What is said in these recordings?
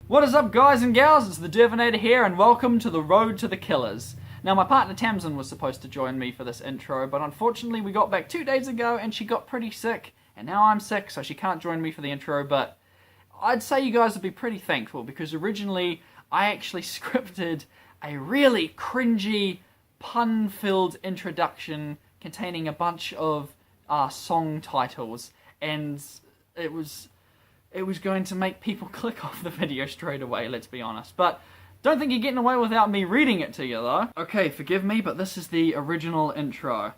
What is up, guys and gals? It's the Divinator here, and welcome to the Road to the Killers. Now, my partner Tamsin was supposed to join me for this intro, but unfortunately we got back 2 days ago and she got pretty sick, and now I'm sick, so she can't join me for the intro, but I'd say you guys would be pretty thankful, because originally I actually scripted a really cringy, pun-filled introduction containing a bunch of song titles, and it was going to make people click off the video straight away, let's be honest. But don't think you're getting away without me reading it to you, though. Okay, forgive me, but this is the original intro.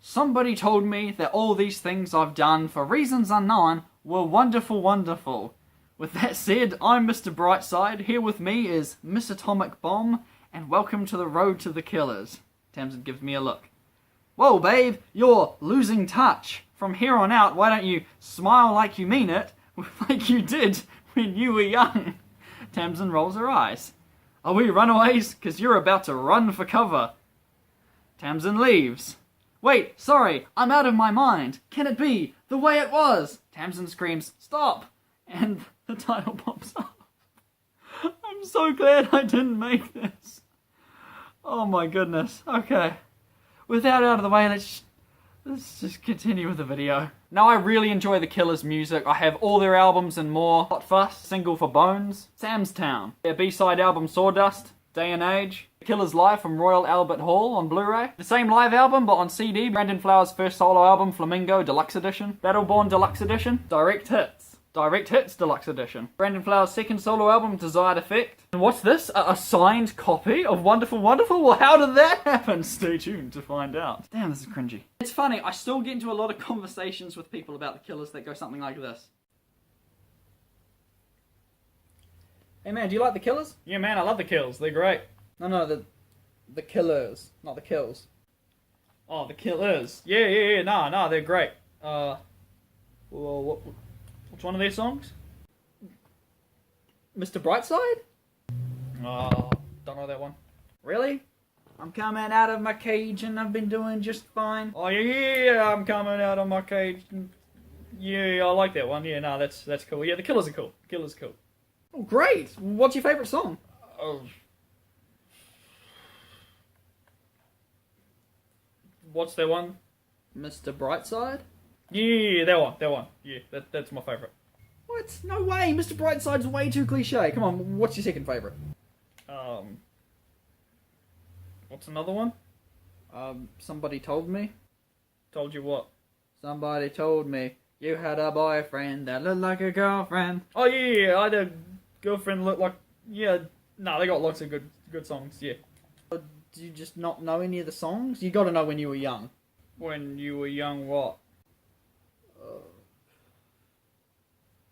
Somebody told me that all these things I've done for reasons unknown were wonderful, wonderful. With that said, I'm Mr. Brightside. Here with me is Miss Atomic Bomb, and welcome to the Road to the Killers. Tamsin gives me a look. Whoa, babe, you're losing touch. From here on out, why don't you smile like you mean it, like you did when you were young? Tamsin rolls her eyes. Are we runaways? 'Cause you're about to run for cover. Tamsin leaves. Wait, sorry, I'm out of my mind. Can it be the way it was? Tamsin screams, stop! And the title pops up. I'm so glad I didn't make this. Oh my goodness. Okay. With that out of the way, let's just continue with the video. Now, I really enjoy the Killers' music. I have all their albums and more. Hot Fuss, Single for Bones, Sam's Town, their B-side album Sawdust, Day and Age, The Killers live from Royal Albert Hall on Blu-ray, the same live album but on CD, Brandon Flowers' first solo album Flamingo Deluxe Edition, Battleborn Deluxe Edition, Direct Hits Deluxe Edition, Brandon Flowers' second solo album Desired Effect. And what's this? A signed copy of Wonderful Wonderful? Well, how did that happen? Stay tuned to find out. Damn, this is cringy. It's funny, I still get into a lot of conversations with people about the Killers that go something like this. Hey man, do you like the Killers? Yeah man, I love the Kills, they're great. No, the Killers, not the Kills. Oh, the Killers. Yeah, no, they're great. Well, what's one of their songs? Mr. Brightside? Oh, don't know that one. Really? I'm coming out of my cage and I've been doing just fine. Oh yeah, I'm coming out of my cage. Yeah, I like that one. Yeah, no, that's cool. Yeah, the Killers are cool. The Killers are cool. Oh, great. What's your favourite song? What's that one? Mr. Brightside? Yeah, that one. Yeah, that's my favourite. What? No way! Mr. Brightside's way too cliche. Come on, what's your second favourite? What's another one? Somebody told me. Told you what? Somebody told me you had a boyfriend that looked like a girlfriend. Oh yeah, I had a girlfriend look like... Yeah, no, they got lots of good songs, yeah. Do you just not know any of the songs? You gotta know when you were young. When you were young what?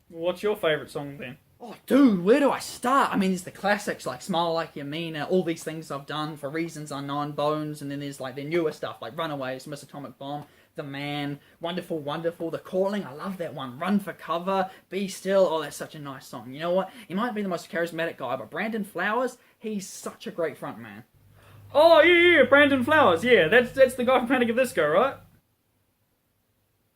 What's your favourite song then? Oh, dude, where do I start? I mean, there's the classics like Smile Like You Mean It, All These Things I've Done, For Reasons Unknown, Bones, and then there's like the newer stuff like Runaways, Miss Atomic Bomb, The Man, Wonderful Wonderful, The Calling, I love that one, Run for Cover, Be Still, oh, that's such a nice song. You know what? He might be the most charismatic guy, but Brandon Flowers, he's such a great front man. Oh, yeah, Brandon Flowers, yeah, that's the guy from Panic at the Disco, right?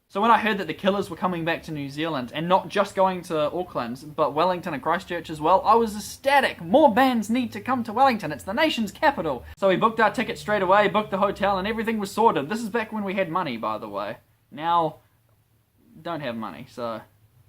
So when I heard that the Killers were coming back to New Zealand, and not just going to Auckland, but Wellington and Christchurch as well, I was ecstatic. More bands need to come to Wellington, it's the nation's capital. So we booked our tickets straight away, booked the hotel, and everything was sorted. This is back when we had money, by the way. Now, don't have money, so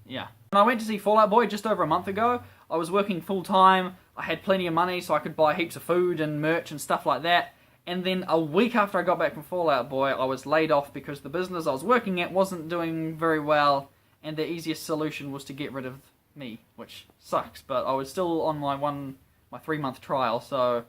yeah. When I went to see Fall Out Boy just over a month ago, I was working full time, I had plenty of money so I could buy heaps of food and merch and stuff like that. And then a week after I got back from Fall Out Boy, I was laid off because the business I was working at wasn't doing very well, and the easiest solution was to get rid of me, which sucks, but I was still on my 3-month trial, so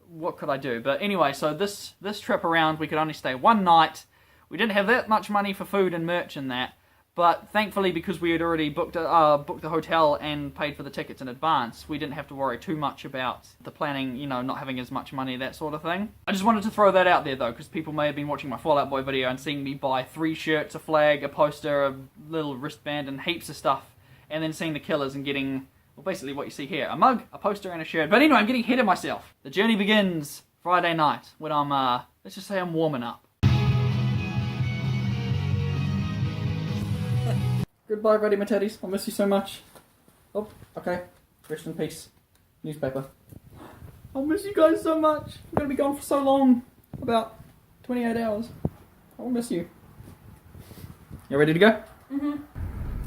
what could I do? But anyway, so this trip around, we could only stay one night. We didn't have that much money for food and merch and that, but thankfully, because we had already booked the hotel and paid for the tickets in advance, we didn't have to worry too much about the planning, you know, not having as much money, that sort of thing. I just wanted to throw that out there, though, because people may have been watching my Fall Out Boy video and seeing me buy 3 shirts, a flag, a poster, a little wristband, and heaps of stuff, and then seeing the Killers and getting, well, basically what you see here, a mug, a poster, and a shirt. But anyway, I'm getting ahead of myself. The journey begins Friday night, when I'm, let's just say I'm warming up. Goodbye, Ready My Teddies. I'll miss you so much. Oh, okay. Rest in peace. Newspaper. I'll miss you guys so much. I'm going to be gone for so long. About 28 hours. I'll miss you. You ready to go? Mm-hmm.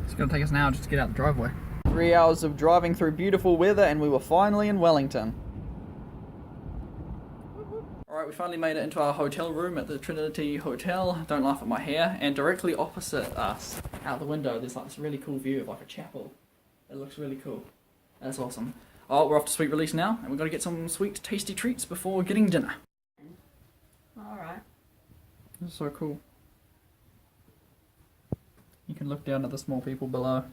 It's going to take us now just to get out the driveway. 3 hours of driving through beautiful weather and we were finally in Wellington. Alright, we finally made it into our hotel room at the Trinity Hotel. Don't laugh at my hair. And directly opposite us, out the window, there's like this really cool view of like a chapel. It looks really cool. That's awesome. Oh, we're off to sweet release now, and we've got to get some sweet, tasty treats before getting dinner. Alright. This is so cool. You can look down at the small people below.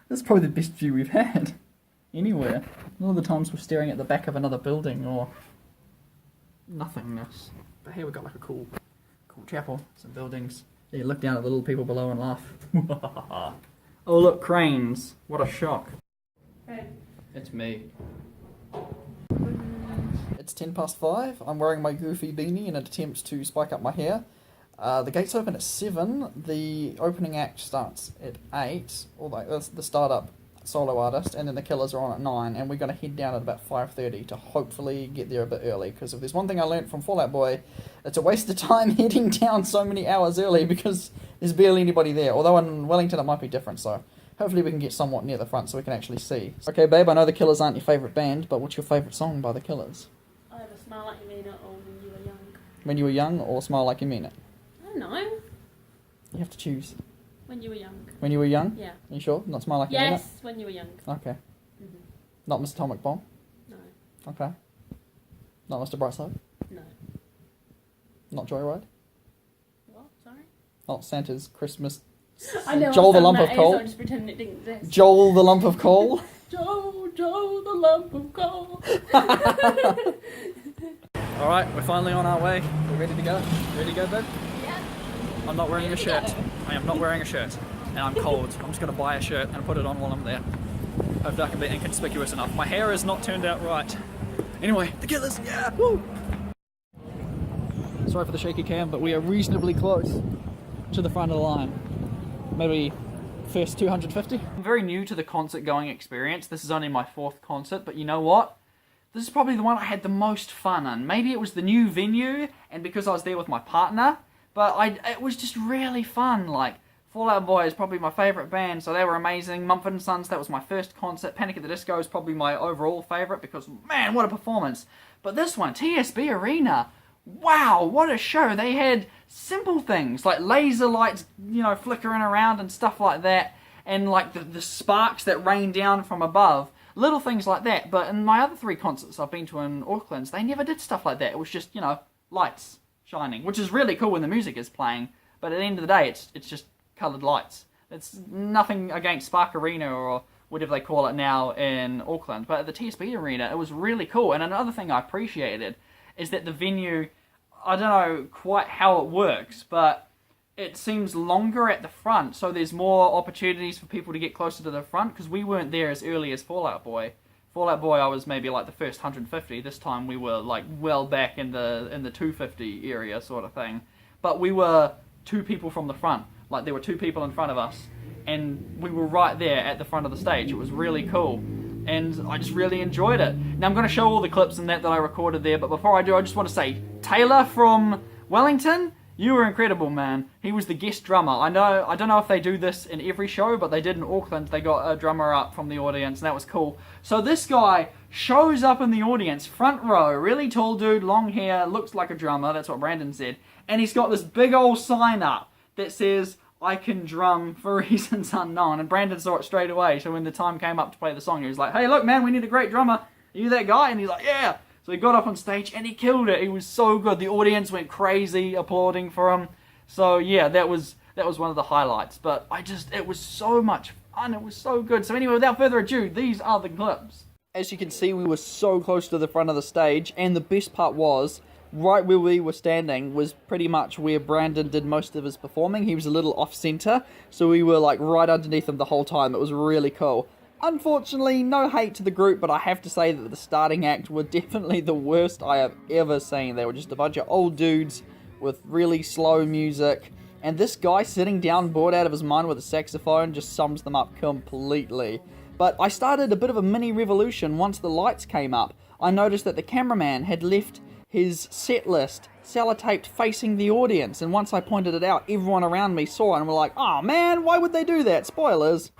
This is probably the best view we've had anywhere. All the times we're staring at the back of another building or nothingness. But here we've got like a cool chapel, some buildings. Yeah, you look down at the little people below and laugh. Oh look, cranes. What a shock. Hey. It's me. It's 5:10. I'm wearing my goofy beanie in an attempt to spike up my hair. The gates open at 7. The opening act starts at 8. Although the startup solo artist, and then the Killers are on at 9. And we're going to head down at about 5:30 to hopefully get there a bit early. Because if there's one thing I learnt from Fall Out Boy, it's a waste of time heading down so many hours early because there's barely anybody there. Although in Wellington it might be different, so hopefully we can get somewhat near the front so we can actually see. Okay, babe, I know the Killers aren't your favourite band, but what's your favourite song by the Killers? Either Smile Like You Mean It or When You Were Young. When You Were Young or Smile Like You Mean It? I don't know. You have to choose. When You Were Young. When You Were Young? Yeah. Are you sure? Not Smile Like You Mean It? Yes, When You Were Young. Okay. Mm-hmm. Not Mr. Atomic Bomb? No. Okay. Not Mr. Brightside? No. Not Joyride? What? Sorry? Not Santa's Christmas... I know. Joel the Lump of Coal? I'm just pretending it didn't exist. Joel the Lump of Coal? Joel the Lump of Coal. Alright, we're finally on our way. We're ready to go. Ready to go, babe? Yeah. I'm not wearing a shirt. I am not wearing a shirt. And I'm cold. I'm just going to buy a shirt and put it on while I'm there. Hopefully I can be inconspicuous enough. My hair has not turned out right. Anyway, the Killers, yeah! Woo! Sorry for the shaky cam, but we are reasonably close to the front of the line. Maybe first 250. I'm very new to the concert going experience. This is only my 4th concert, but you know what? This is probably the one I had the most fun in. Maybe it was the new venue, and because I was there with my partner, but it was just really fun. Like, Fall Out Boy is probably my favourite band, so they were amazing. Mumford & Sons, that was my first concert. Panic at the Disco is probably my overall favourite, because, man, what a performance. But this one, TSB Arena, wow, what a show. They had simple things, like laser lights, you know, flickering around and stuff like that, and like the sparks that rain down from above. Little things like that, but in my other 3 concerts I've been to in Auckland, they never did stuff like that. It was just, you know, lights shining, which is really cool when the music is playing, but at the end of the day, it's just coloured lights. It's nothing against Spark Arena or whatever they call it now in Auckland, but at the TSB Arena, it was really cool. And another thing I appreciated is that the venue, I don't know quite how it works, but it seems longer at the front, so there's more opportunities for people to get closer to the front, because we weren't there as early as Fall Out Boy. Fall Out Boy, I was maybe like the first 150. This time we were like well back in the 250 area sort of thing. But we were 2 people from the front. Like, there were 2 people in front of us, and we were right there at the front of the stage. It was really cool, and I just really enjoyed it. Now I'm going to show all the clips and that I recorded there, but before I do, I just want to say, Taylor from Wellington, you were incredible, man. He was the guest drummer. I don't know if they do this in every show, but they did in Auckland. They got a drummer up from the audience, and that was cool. So this guy shows up in the audience, front row, really tall dude, long hair, looks like a drummer, that's what Brandon said, and he's got this big old sign up that says, I can drum for reasons unknown, and Brandon saw it straight away, so when the time came up to play the song, he was like, hey look man, we need a great drummer, are you that guy? And he's like, yeah! So he got up on stage and he killed it. He was so good. The audience went crazy applauding for him. So yeah, that was one of the highlights. But it was so much fun. It was so good. So anyway, without further ado, these are the clips. As you can see, we were so close to the front of the stage, and the best part was, right where we were standing was pretty much where Brandon did most of his performing. He was a little off-center, so we were like right underneath him the whole time. It was really cool. Unfortunately, no hate to the group, but I have to say that the starting act were definitely the worst I have ever seen. They were just a bunch of old dudes with really slow music, and this guy sitting down bored out of his mind with a saxophone just sums them up completely. But I started a bit of a mini revolution once the lights came up. I noticed that the cameraman had left his set list sellotaped facing the audience, and once I pointed it out, everyone around me saw it and were like, "Oh man, why would they do that? Spoilers."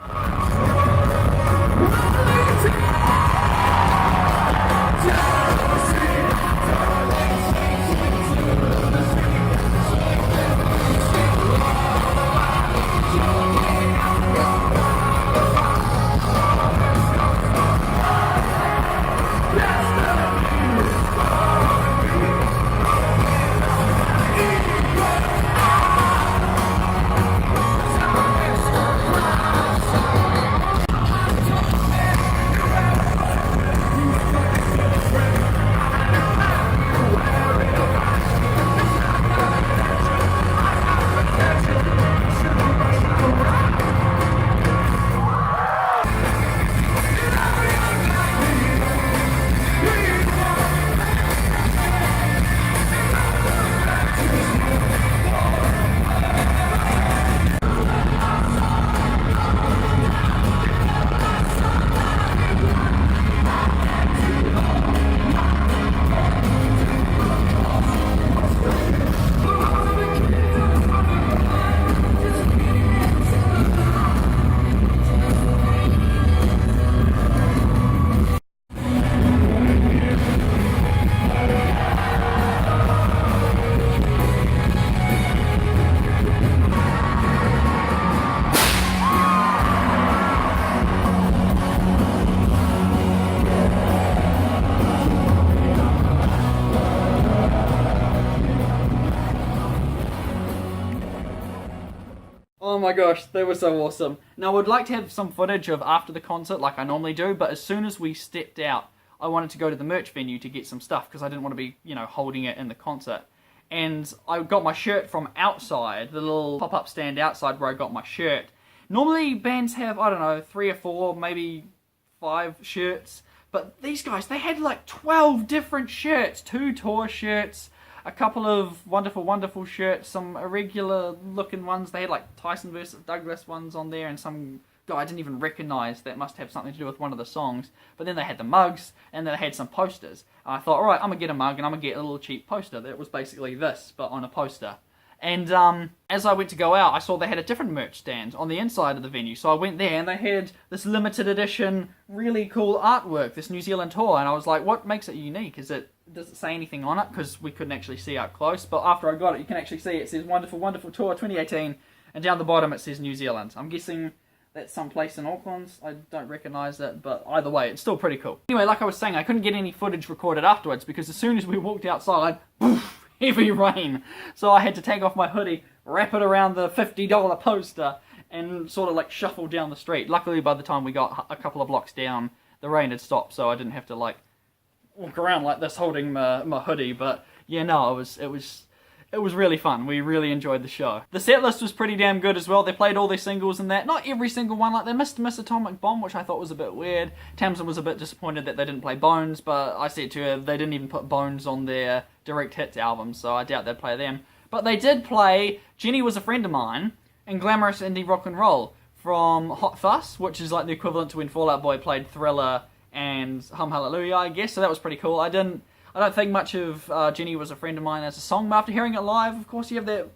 Oh my gosh, they were so awesome. Now, I would like to have some footage of after the concert like I normally do, but as soon as we stepped out, I wanted to go to the merch venue to get some stuff because I didn't want to be, holding it in the concert. And I got my shirt from outside, the little pop-up stand outside where I got my shirt. Normally, bands have, 3 or 4, maybe 5 shirts, but these guys, they had like 12 different shirts, 2 tour shirts, a couple of wonderful, wonderful shirts, some irregular looking ones. They had like Tyson versus Douglas ones on there, and some guy I didn't even recognise that must have something to do with one of the songs. But then they had the mugs, and then they had some posters. And I thought, alright, I'm going to get a mug, and I'm going to get a little cheap poster. That was basically this, but on a poster. And as I went to go out, I saw they had a different merch stand on the inside of the venue. So I went there, and they had this limited edition, really cool artwork, this New Zealand tour. And I was like, what makes it unique? Does it say anything on it? Because we couldn't actually see up close. But after I got it, you can actually see it says Wonderful, Wonderful Tour 2018. And down the bottom it says New Zealand. I'm guessing that's someplace in Auckland. I don't recognise it, but either way, it's still pretty cool. Anyway, like I was saying, I couldn't get any footage recorded afterwards because as soon as we walked outside, poof, heavy rain. So I had to take off my hoodie, wrap it around the $50 poster, and sort of like shuffle down the street. Luckily, by the time we got a couple of blocks down, the rain had stopped, so I didn't have to like walk around like this holding my hoodie. But yeah, no, it was really fun. We really enjoyed the show. The set list was pretty damn good as well. They played all their singles and that. Not every single one. Like, they missed Miss Atomic Bomb, which I thought was a bit weird. Tamsin was a bit disappointed that they didn't play Bones, but I said to her they didn't even put Bones on their Direct Hits album, so I doubt they'd play them. But they did play Jenny Was a Friend of Mine and Glamorous Indie Rock and Roll from Hot Fuss, which is like the equivalent to when Fall Out Boy played Thriller and Hum Hallelujah, I guess. So that was pretty cool. I don't think much of Jenny Was a Friend of Mine as a song, but after hearing it live, of course, you have that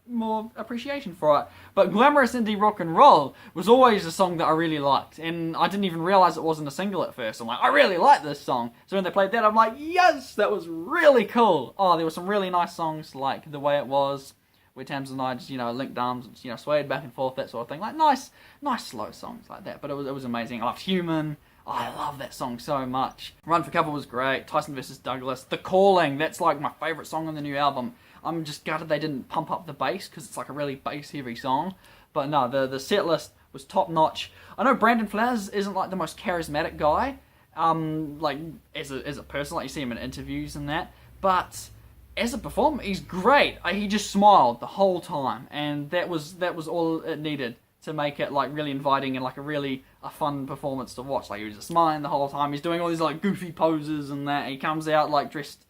more appreciation for it. But Glamorous Indie Rock and Roll was always a song that I really liked, and I didn't even realise it wasn't a single at first. I'm like, I really like this song. So when they played that, I'm like, yes, that was really cool. Oh, there were some really nice songs, like The Way It Was, where Tamsin and I just, linked arms and, swayed back and forth, that sort of thing. Like, nice slow songs like that, but it was amazing. I loved Human. Oh, I love that song so much. Run for Cover was great. Tyson versus Douglas. The Calling, that's like my favourite song on the new album. I'm just gutted they didn't pump up the bass because it's like a really bass-heavy song. But no, the set list was top-notch. I know Brandon Flowers isn't like the most charismatic guy, like as a person, like you see him in interviews and that. But as a performer, he's great. He just smiled the whole time, and that was all it needed to make it like really inviting and like a fun performance to watch. Like, he was just smiling the whole time. He's doing all these like goofy poses and that. He comes out like dressed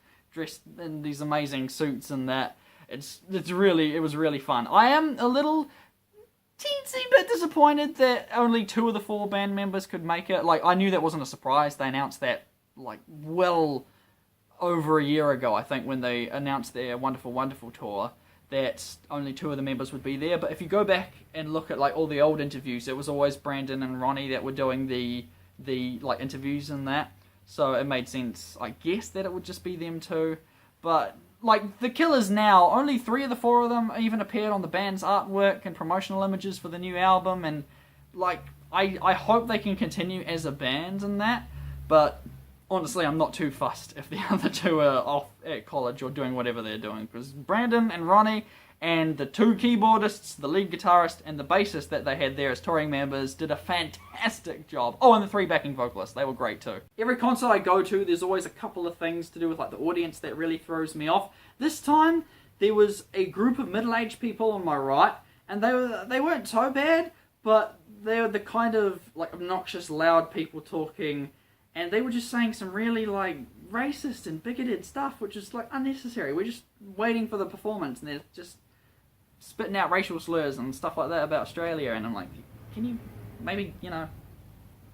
in these amazing suits and that. it was really fun. I am a little teensy bit disappointed that only 2 of the 4 band members could make it. Like, I knew that wasn't a surprise. They announced that, like, well over a year ago, I think, when they announced their Wonderful Wonderful tour, that only 2 of the members would be there. But if you go back and look at, like, all the old interviews, it was always Brandon and Ronnie that were doing the like, interviews and that. So it made sense, I guess, that it would just be them 2. But like, the Killers now, only 3 of the 4 of them even appeared on the band's artwork and promotional images for the new album, and, like, I hope they can continue as a band and that, but honestly, I'm not too fussed if the other 2 are off at college or doing whatever they're doing, because Brandon and Ronnie and the 2 keyboardists, the lead guitarist and the bassist that they had there as touring members did a fantastic job. Oh, and the 3 backing vocalists, they were great too. Every concert I go to, there's always a couple of things to do with, like, the audience that really throws me off. This time, there was a group of middle-aged people on my right, and they weren't so bad, but they were the kind of, like, obnoxious, loud people talking, and they were just saying some really, like, racist and bigoted stuff, which is, like, unnecessary. We're just waiting for the performance, and they're just spitting out racial slurs and stuff like that about Australia, and I'm like, can you maybe,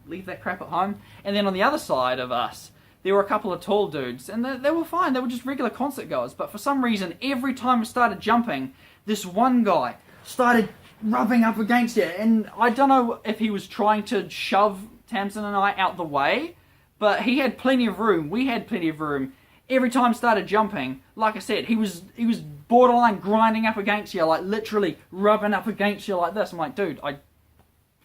leave that crap at home? And then on the other side of us, there were a couple of tall dudes, and they were fine, they were just regular concert goers, but for some reason, every time we started jumping, this one guy started rubbing up against it, and I don't know if he was trying to shove Tamsin and I out the way, but he had plenty of room, we had plenty of room. Every time he started jumping, like I said, he was borderline grinding up against you, like literally rubbing up against you like this. I'm like, dude,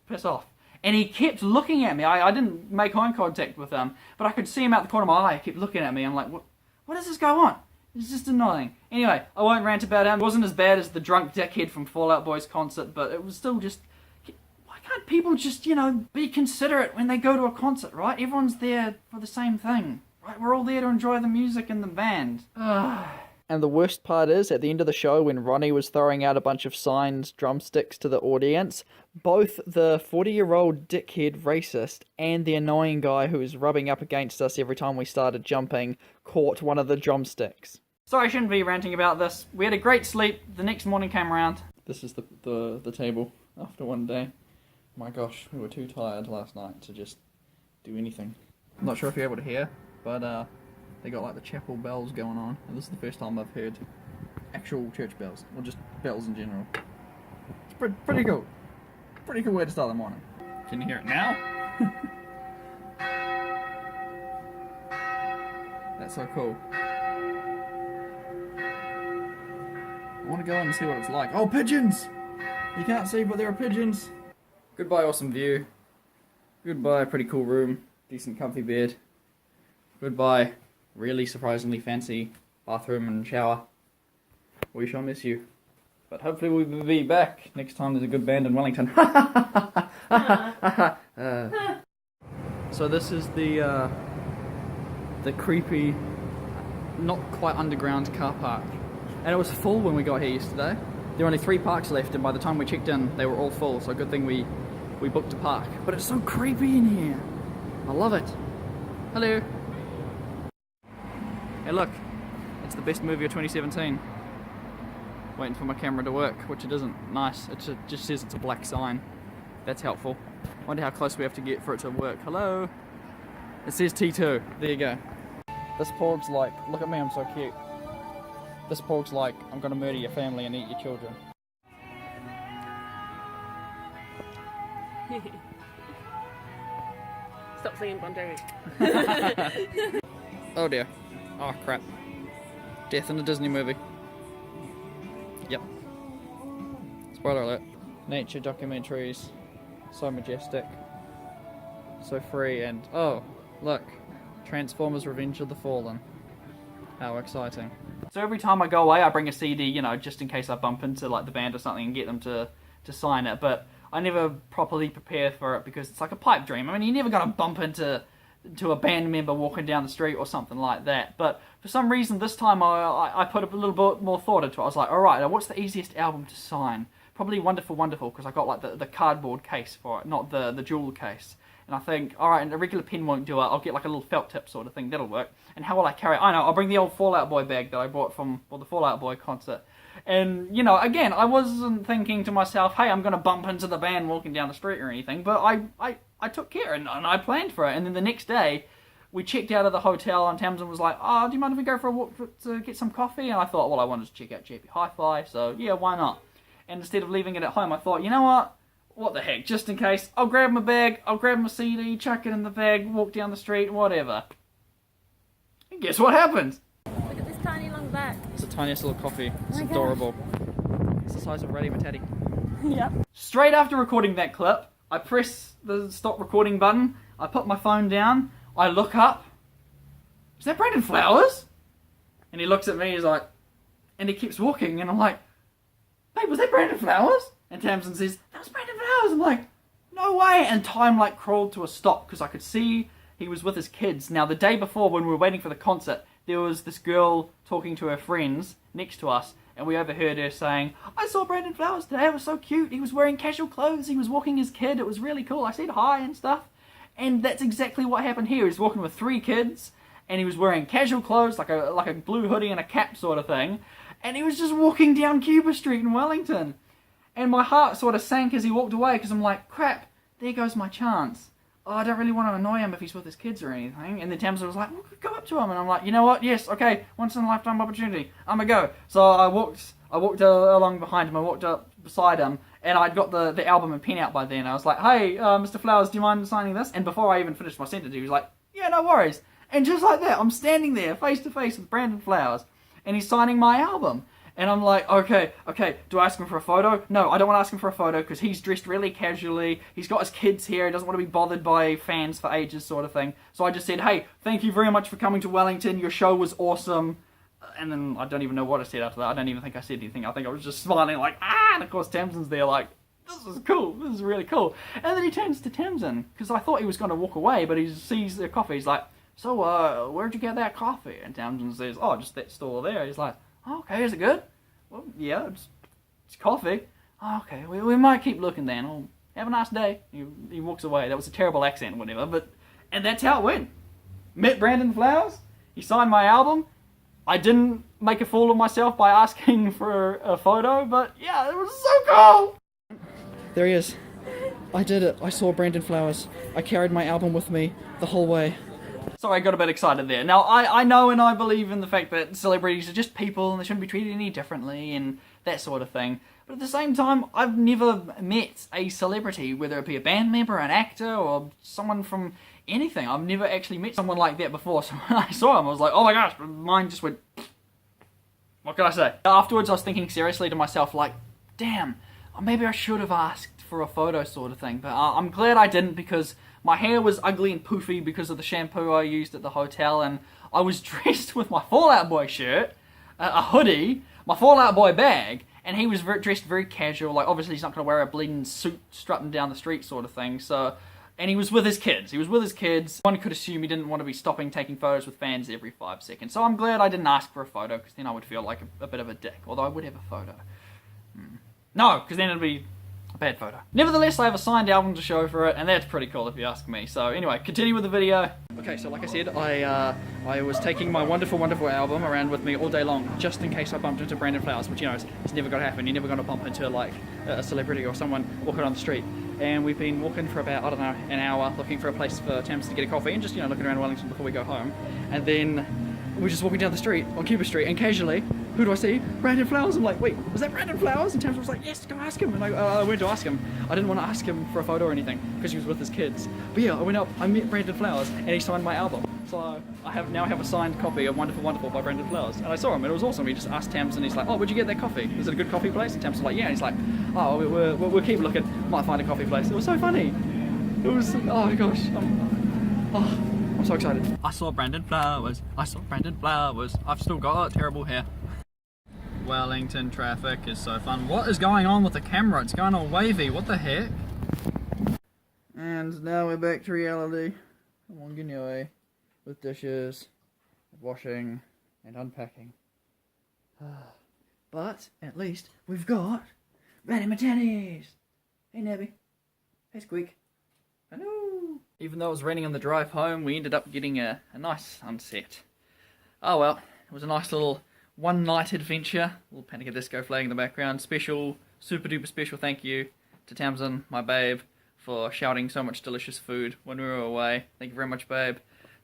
piss off. And he kept looking at me. I didn't make eye contact with him, but I could see him out the corner of my eye. He kept looking at me. I'm like, what does this go on? It's just annoying. Anyway, I won't rant about him. It wasn't as bad as the drunk dickhead from Fall Out Boy's concert, but it was still just... Why can't people just, be considerate when they go to a concert, right? Everyone's there for the same thing. Right, we're all there to enjoy the music and the band. And the worst part is, at the end of the show, when Ronnie was throwing out a bunch of signed drumsticks to the audience, both the 40-year-old dickhead racist and the annoying guy who was rubbing up against us every time we started jumping caught one of the drumsticks. Sorry, I shouldn't be ranting about this. We had a great sleep. The next morning came around. This is the table after one day. My gosh, we were too tired last night to just do anything. I'm not sure if you're able to hear, but they got like the chapel bells going on, and this is the first time I've heard actual church bells, or just bells in general. It's pretty cool. Pretty cool way to start the morning. Can you hear it now? That's so cool. I want to go in and see what it's like. Oh, pigeons! You can't see, but there are pigeons. Goodbye, awesome view. Goodbye, pretty cool room. Decent comfy bed. Goodbye, really surprisingly fancy bathroom and shower. We shall miss you. But hopefully we'll be back next time there's a good band in Wellington. So this is the creepy, not quite underground car park. And it was full when we got here yesterday. There were only 3 parks left, and by the time we checked in, they were all full, so good thing we booked a park. But it's so creepy in here. I love it. Hello. Hey look, it's the best movie of 2017. Waiting for my camera to work, which it isn't. Nice, it just says it's a black sign. That's helpful. Wonder how close we have to get for it to work. Hello? It says T2, there you go. This porg's like, look at me, I'm so cute. This porg's like, I'm gonna murder your family and eat your children. Stop singing Bon Jovi. Oh dear. Oh crap. Death in a Disney movie. Yep. Spoiler alert. Nature documentaries. So majestic. So free and... Oh, look. Transformers Revenge of the Fallen. How exciting. So every time I go away I bring a CD, just in case I bump into like the band or something and get them to sign it. But I never properly prepare for it because it's like a pipe dream. I mean, you're never going to bump into a band member walking down the street or something like that. But for some reason this time I put a little bit more thought into it. I was like, alright, what's the easiest album to sign? Probably Wonderful Wonderful, because I got like the cardboard case for it, not the jewel case. And I think, alright, and a regular pen won't do it, I'll get like a little felt tip sort of thing, that'll work. And how will I carry it? I know, I'll bring the old Fall Out Boy bag that I bought from the Fall Out Boy concert. And, you know, again, I wasn't thinking to myself, hey, I'm going to bump into the van walking down the street or anything, but I took care and I planned for it. And then the next day, we checked out of the hotel and Tamsin was like, oh, do you mind if we go for a walk to get some coffee? And I thought, well, I wanted to check out JP Hi-Fi, so yeah, why not? And instead of leaving it at home, I thought, you know what the heck, just in case, I'll grab my bag, I'll grab my CD, chuck it in the bag, walk down the street, whatever. And guess what happened? Look at this tiny long bag. It's the tiniest little coffee. It's Oh my adorable. It's the size of a Radio Matati. Yep. Straight after recording that clip, I press the stop recording button, I put my phone down, I look up. Is that Brandon Flowers? And he looks at me, he's like, and he keeps walking, and I'm like, babe, was that Brandon Flowers? And Tamsin says, that was Brandon Flowers. I'm like, no way. And time like crawled to a stop because I could see he was with his kids. Now, the day before when we were waiting for the concert, there was this girl talking to her friends next to us, and we overheard her saying, I saw Brandon Flowers today, it was so cute. He was wearing casual clothes, he was walking his kid, it was really cool. I said hi and stuff. And that's exactly what happened here. He was walking with 3 kids, and he was wearing casual clothes, like a blue hoodie and a cap sort of thing. And he was just walking down Cuba Street in Wellington. And my heart sort of sank as he walked away, because I'm like, crap, there goes my chance. Oh, I don't really want to annoy him if he's with his kids or anything. And then Tamsin was like, well, go up to him. And I'm like, you know what? Yes, okay, once in a lifetime opportunity. I'm gonna go. So I walked along behind him. I walked up beside him, and I'd got the album and pen out by then. I was like, hey, Mr. Flowers, do you mind signing this? And before I even finished my sentence, he was like, yeah, no worries. And just like that, I'm standing there face to face with Brandon Flowers, and he's signing my album. And I'm like, okay, do I ask him for a photo? No, I don't want to ask him for a photo because he's dressed really casually. He's got his kids here. He doesn't want to be bothered by fans for ages sort of thing. So I just said, hey, thank you very much for coming to Wellington. Your show was awesome. And then I don't even know what I said after that. I don't even think I said anything. I think I was just smiling like, ah! And of course Tamsin's there like, this is cool. This is really cool. And then he turns to Tamsin because I thought he was going to walk away, but he sees the coffee. He's like, so where'd you get that coffee? And Tamsin says, oh, just that store there. He's like, oh, okay, is it good? Well, yeah, it's coffee. Oh, okay, we might keep looking then. Oh, have a nice day. He walks away. That was a terrible accent or whatever, and that's how it went. Met Brandon Flowers. He signed my album. I didn't make a fool of myself by asking for a photo, but yeah, it was so cool. There he is. I did it. I saw Brandon Flowers. I carried my album with me the whole way. Sorry, I got a bit excited there. Now, I know and I believe in the fact that celebrities are just people and they shouldn't be treated any differently and that sort of thing. But at the same time, I've never met a celebrity, whether it be a band member, an actor, or someone from anything. I've never actually met someone like that before. So when I saw him, I was like, oh my gosh, mine just went... What can I say? Afterwards, I was thinking seriously to myself, like, damn, maybe I should have asked for a photo sort of thing. But I'm glad I didn't because... my hair was ugly and poofy because of the shampoo I used at the hotel, and I was dressed with my Fall Out Boy shirt, a hoodie, my Fall Out Boy bag, and he was dressed very casual. Like, obviously he's not going to wear a bleeding suit strutting down the street sort of thing, so... And he was with his kids. One could assume he didn't want to be stopping taking photos with fans every 5 seconds. So I'm glad I didn't ask for a photo, because then I would feel like a bit of a dick. Although I would have a photo. No, because then it'd be... a bad photo. Nevertheless, I have a signed album to show for it, and that's pretty cool if you ask me. So anyway, continue with the video. Okay, so like I said, I was taking my wonderful, wonderful album around with me all day long, just in case I bumped into Brandon Flowers, which, you know, it's never going to happen. You're never going to bump into, like, a celebrity or someone walking on the street. And we've been walking for about, I don't know, an hour, looking for a place for Tamsin to get a coffee, and just, you know, looking around Wellington before we go home. And then we're just walking down the street, on Cuba Street, and casually, who do I see? Brandon Flowers. I'm like, wait, was that Brandon Flowers? And Tamsin was like, yes, go ask him. And I went to ask him. I didn't want to ask him for a photo or anything, because he was with his kids. But yeah, I went up, I met Brandon Flowers, and he signed my album. So I now have a signed copy of Wonderful Wonderful by Brandon Flowers. And I saw him, and it was awesome. He just asked Tamsin, he's like, oh, where'd you get that coffee? Is it a good coffee place? And Tamsin's like, yeah. And he's like, oh, we'll keep looking. Might find a coffee place. It was so funny. It was, oh my gosh. I'm so excited. I saw Brandon Flowers. I've still got terrible hair. Wellington traffic is so fun. What is going on with the camera? It's going all wavy. What the heck? And now we're back to reality. Come on, get in your way. With dishes, washing, and unpacking. But at least we've got Radio Matatis. Hey Nabby. Hey Squeak. Hello. Even though it was raining on the drive home, we ended up getting a nice sunset. Oh well, it was a nice little one night adventure. Little Panic at Disco flag in the background. Special, super duper special thank you to Tamsin, my babe, for shouting so much delicious food when we were away. Thank you very much, babe.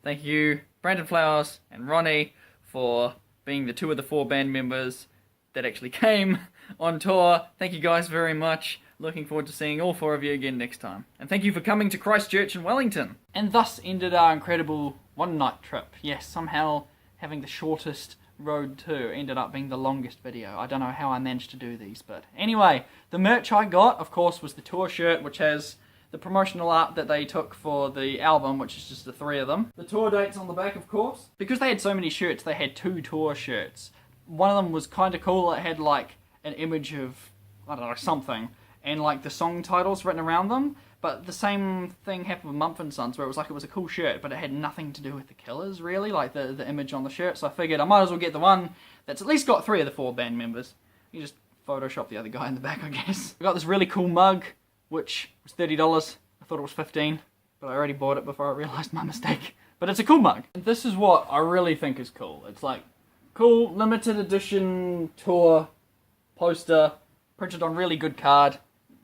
Thank you, Brandon Flowers and Ronnie, for being the 2 of the 4 band members that actually came on tour. Thank you guys very much. Looking forward to seeing all 4 of you again next time. And thank you for coming to Christchurch and Wellington. And thus ended our incredible one-night trip. Yes, somehow having the shortest road to ended up being the longest video. I don't know how I managed to do these, but anyway, the merch I got, of course, was the tour shirt, which has the promotional art that they took for the album, which is just the 3 of them. The tour dates on the back, of course. Because they had so many shirts, they had 2 tour shirts. One of them was kind of cool. It had like an image of, I don't know, something, and like the song titles written around them. But the same thing happened with Mumford & Sons, where it was like it was a cool shirt, but it had nothing to do with the Killers, really, like the image on the shirt. So I figured I might as well get the one that's at least got 3 of the 4 band members. You just Photoshop the other guy in the back, I guess. I got this really cool mug, which was $30. I thought it was $15, but I already bought it before I realised my mistake. But it's a cool mug. And this is what I really think is cool. It's like cool limited edition tour poster, printed on really good card.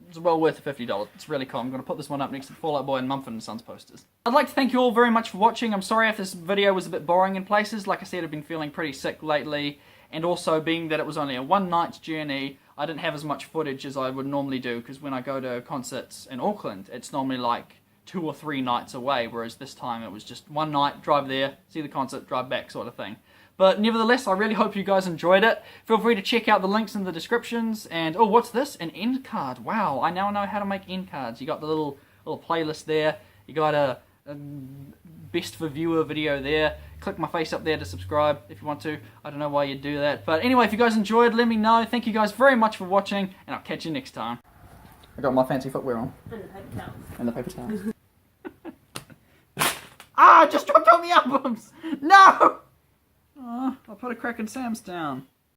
It's well worth the $50. It's really cool. I'm going to put this one up next to the Fall Out Boy and Mumford & Sons posters. I'd like to thank you all very much for watching. I'm sorry if this video was a bit boring in places. Like I said, I've been feeling pretty sick lately. And also, being that it was only a one-night journey, I didn't have as much footage as I would normally do, because when I go to concerts in Auckland, it's normally like 2 or 3 nights away, whereas this time it was just one night, drive there, see the concert, drive back sort of thing. But nevertheless, I really hope you guys enjoyed it. Feel free to check out the links in the descriptions. And, oh, what's this? An end card. Wow, I now know how to make end cards. You got the little playlist there. You got a best for viewer video there. Click my face up there to subscribe if you want to. I don't know why you'd do that. But anyway, if you guys enjoyed, let me know. Thank you guys very much for watching, and I'll catch you next time. I got my fancy footwear on. And the paper towels. And the paper towels. Ah, I just dropped all the albums! No! I put a crack in Sam's down.